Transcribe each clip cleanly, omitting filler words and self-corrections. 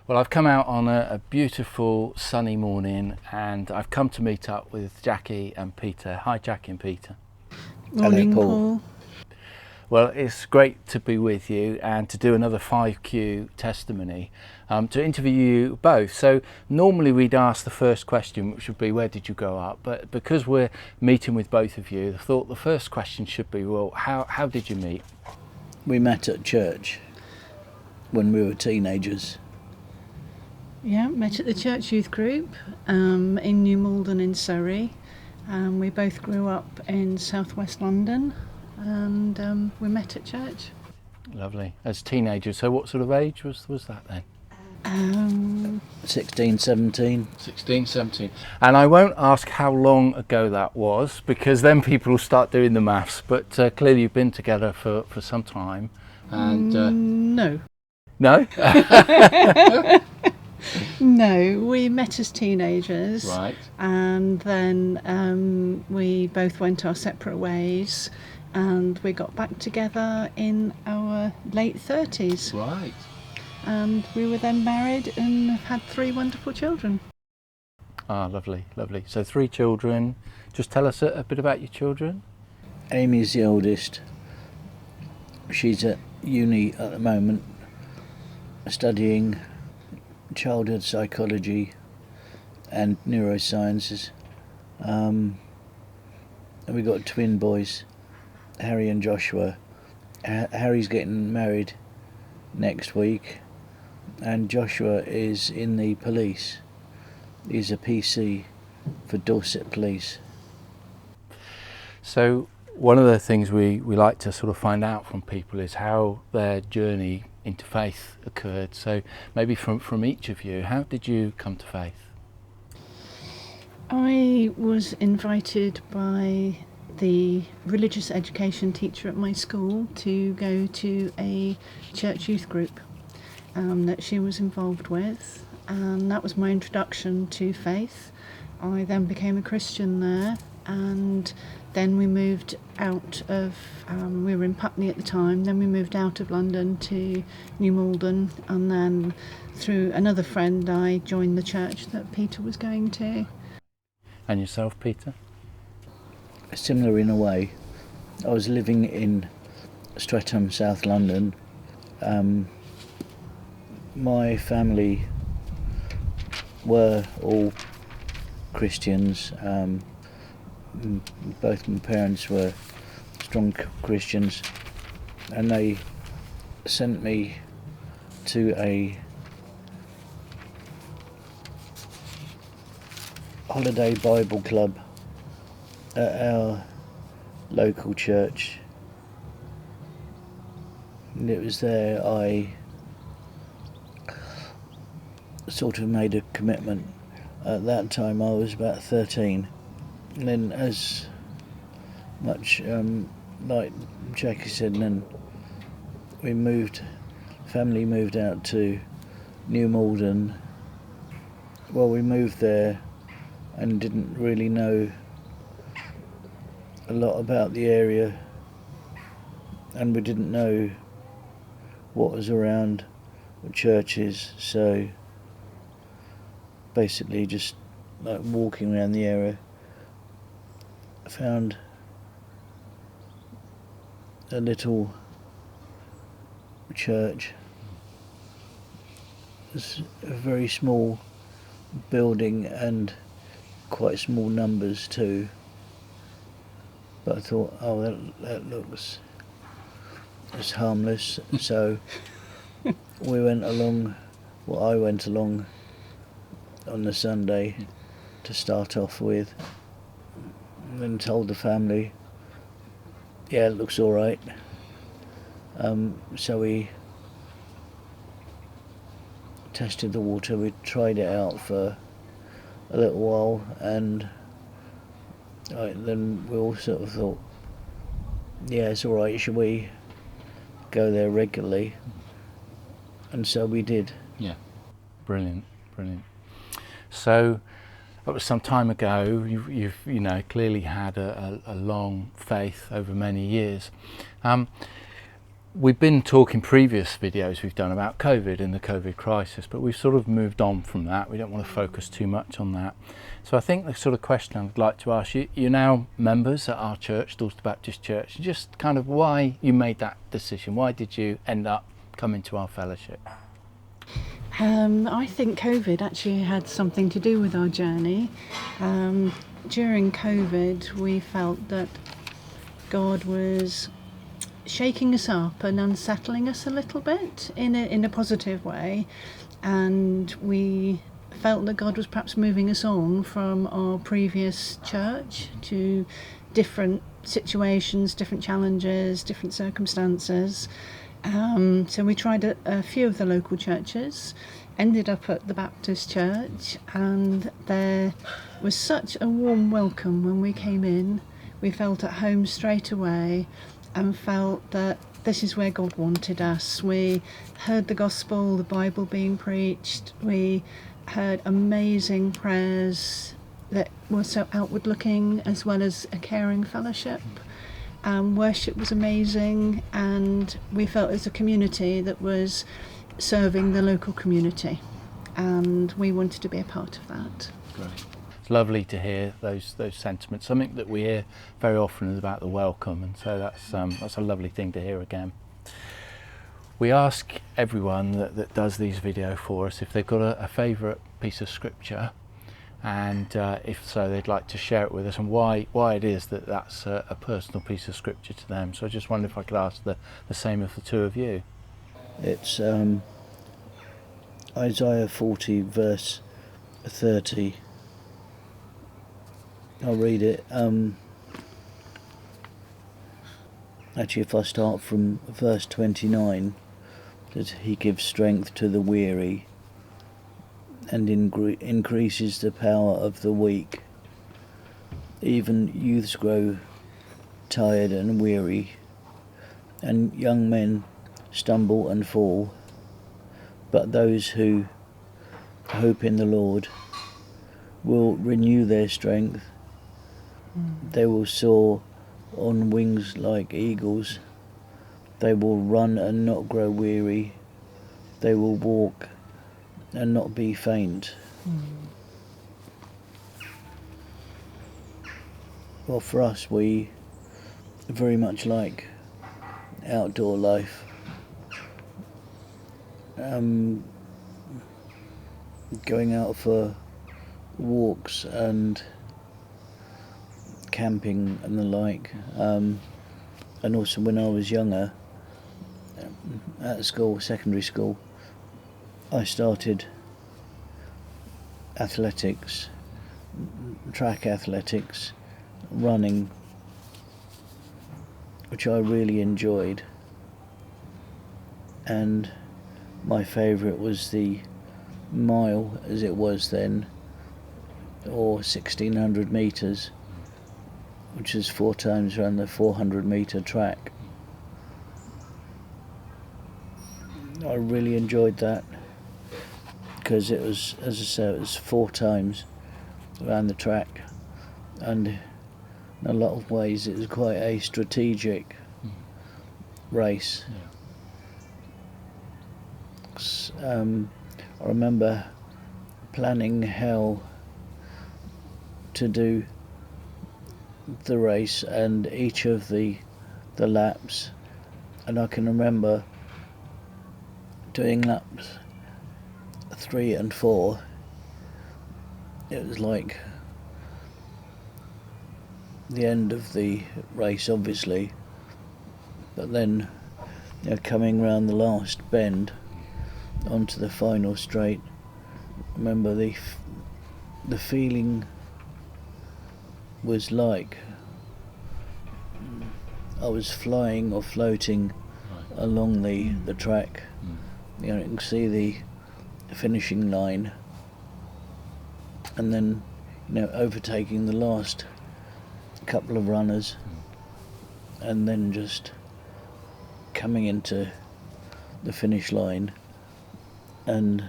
Well, I've come out on a beautiful sunny morning and I've come to meet up with Jacqui and Peter. Hi, Jacqui and Peter. Morning, Hello, Paul. Paul. Well, it's great to be with you and to do another 5Q testimony, to interview you both. So normally we'd ask the first question, which would be, where did you grow up? But because we're meeting with both of you, I thought the first question should be, well, how did you meet? We met at church when we were teenagers. Yeah, met at the church youth group in New Malden in Surrey. We both grew up in southwest London and we met at church. Lovely. As teenagers, so what sort of age was that then? 16, 17. 16, 17. And I won't ask how long ago that was, because then people will start doing the maths, but clearly you've been together for some time. And No. No? No, we met as teenagers. Right. And then we both went our separate ways and we got back together in our late 30s. Right. And we were then married and had 3 wonderful children. Ah, lovely, lovely. So 3 children. Just tell us a bit about your children. Amy's the oldest. She's at uni at the moment, studying childhood psychology and neurosciences. And we got twin boys, Harry and Joshua. Harry's getting married next week, and Joshua is in the police. He's a PC for Dorchester Police. So one of the things we like to sort of find out from people is how their journey into faith occurred. So maybe from each of you, how did you come to faith? I was invited by the religious education teacher at my school to go to a church youth group that she was involved with, and that was my introduction to faith. I then became a Christian there, and then we moved out of, we were in Putney at the time, then we moved out of London to New Malden, and then through another friend I joined the church that Peter was going to. And yourself, Peter? Similar in a way. I was living in Streatham, South London. My family were all Christians. Both my parents were strong Christians, and they sent me to a holiday Bible club at our local church. And it was there I sort of made a commitment. At that time I was about 13. And then, as much like Jacqui said, and then family moved out to New Malden. Well, we moved there and didn't really know a lot about the area, and we didn't know what was around the churches, so basically just like walking around the area, I found a little church. It's a very small building and quite small numbers too. But I thought, oh, that looks it's harmless. So we went along. Well, I went along on the Sunday to start off with, and then told the family, yeah, it looks all right. So we tested the water. We tried it out for a little while, and then we all sort of thought, yeah, it's all right. Should we go there regularly? And so we did. Yeah. Brilliant, brilliant. So that was some time ago. You've clearly had a long faith over many years. We've been talking previous videos we've done about COVID and the COVID crisis, but we've sort of moved on from that. We don't want to focus too much on that. So I think the sort of question I'd like to ask you, you're now members at our church, Dorchester Baptist Church, just kind of why you made that decision. Why did you end up coming to our fellowship? I think COVID actually had something to do with our journey. During COVID, we felt that God was shaking us up and unsettling us a little bit in a positive way, and we felt that God was perhaps moving us on from our previous church to different situations, different challenges, different circumstances. So we tried a few of the local churches, ended up at the Baptist church, and there was such a warm welcome when we came in. We felt at home straight away and felt that this is where God wanted us. We heard the gospel, the Bible being preached. We heard amazing prayers that were so outward looking, as well as a caring fellowship. Worship was amazing, and we felt as a community that was serving the local community, and we wanted to be a part of that. Great. It's lovely to hear those sentiments. Something that we hear very often is about the welcome, and so that's a lovely thing to hear again. We ask everyone that does these videos for us if they've got a favourite piece of scripture, and if so, they'd like to share it with us and why it is that's a personal piece of scripture to them. So I just wonder if I could ask the same of the two of you. It's Isaiah 40 verse 30. I'll read it. Actually, if I start from verse 29, that he gives strength to the weary and increases the power of the weak. Even youths grow tired and weary, and young men stumble and fall. But those who hope in the Lord will renew their strength. They will soar on wings like eagles. They will run and not grow weary. They will walk and not be faint. Well, for us, we very much like outdoor life. Going out for walks and camping and the like, and also when I was younger at school, secondary school, I started athletics, track athletics, running, which I really enjoyed, and my favourite was the mile, as it was then, or 1600 metres, which is 4 times around the 400 metre track. I really enjoyed that because it was, as I say, it was 4 times around the track, and in a lot of ways it was quite a strategic race. I remember planning how to do the race and each of the laps, and I can remember doing laps 3 and 4. It was like the end of the race, obviously, but then coming round the last bend onto the final straight, I remember the feeling was like I was flying or floating along the track. You can see the finishing line, and then overtaking the last couple of runners, and then just coming into the finish line, and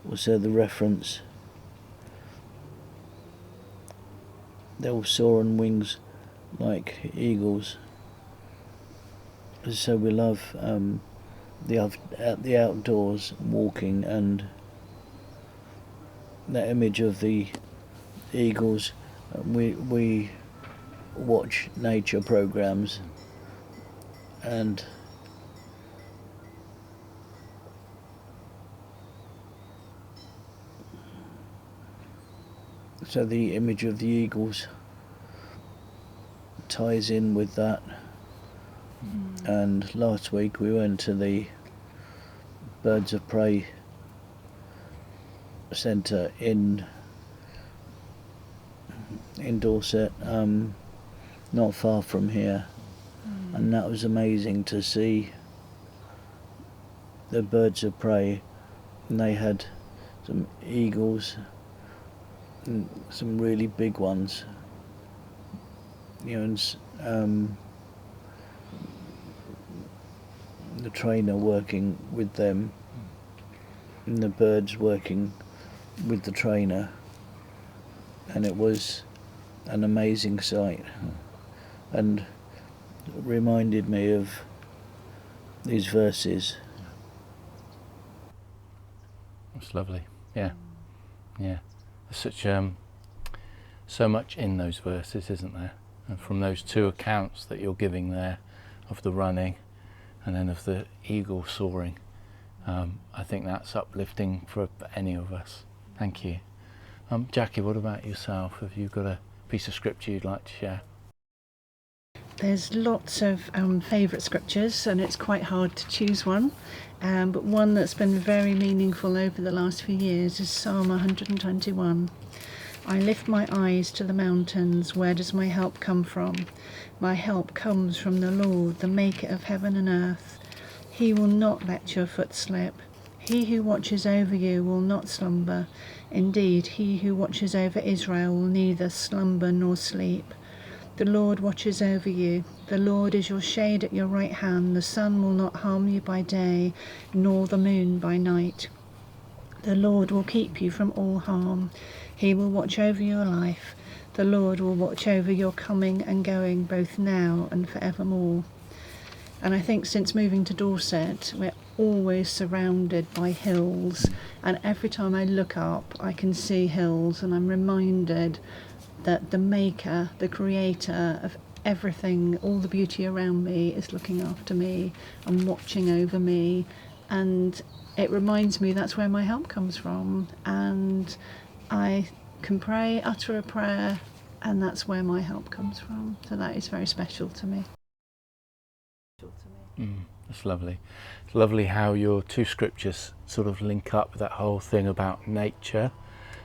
was there the reference, they will soar on wings like eagles. So we love the outdoors, walking, and that image of the eagles. We watch nature programs, and so the image of the eagles ties in with that. And last week we went to the Birds of Prey centre in Dorset, not far from here, and that was amazing to see the birds of prey. And they had some eagles, and some really big ones, you know, and the trainer working with them, and the birds working with the trainer, and it was an amazing sight, and reminded me of these verses. It's lovely. Yeah. There's such so much in those verses, isn't there? And from those two accounts that you're giving there, of the running and then of the eagle soaring, I think that's uplifting for any of us. Thank you. Jacqui, what about yourself? Have you got a piece of scripture you'd like to share? There's lots of favourite scriptures, and it's quite hard to choose one, but one that's been very meaningful over the last few years is Psalm 121. I lift my eyes to the mountains. Where does my help come from? My help comes from the Lord, the maker of heaven and earth. He will not let your foot slip. He who watches over you will not slumber. Indeed, he who watches over Israel will neither slumber nor sleep. The Lord watches over you. The Lord is your shade at your right hand. The sun will not harm you by day, nor the moon by night. The Lord will keep you from all harm. He will watch over your life. The Lord will watch over your coming and going, both now and forevermore. And I think since moving to Dorset, we're always surrounded by hills. And every time I look up, I can see hills, and I'm reminded that the maker, the creator of everything, all the beauty around me, is looking after me and watching over me. And it reminds me that's where my help comes from. And I can pray, utter a prayer, and that's where my help comes from. So that is very special to me. That's lovely. It's lovely how your two scriptures sort of link up with that whole thing about nature.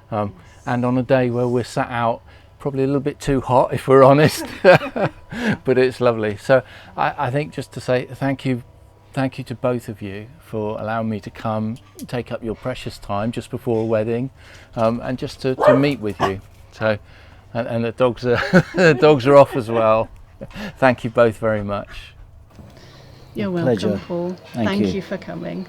And on a day where we're sat out, probably a little bit too hot if we're honest, but it's lovely. So I think just to say thank you to both of you for allowing me to come, take up your precious time just before a wedding, and just to meet with you. So, and the dogs are the dogs are off as well. Thank you both very much. You're welcome, Pleasure. Paul. Thank you for coming.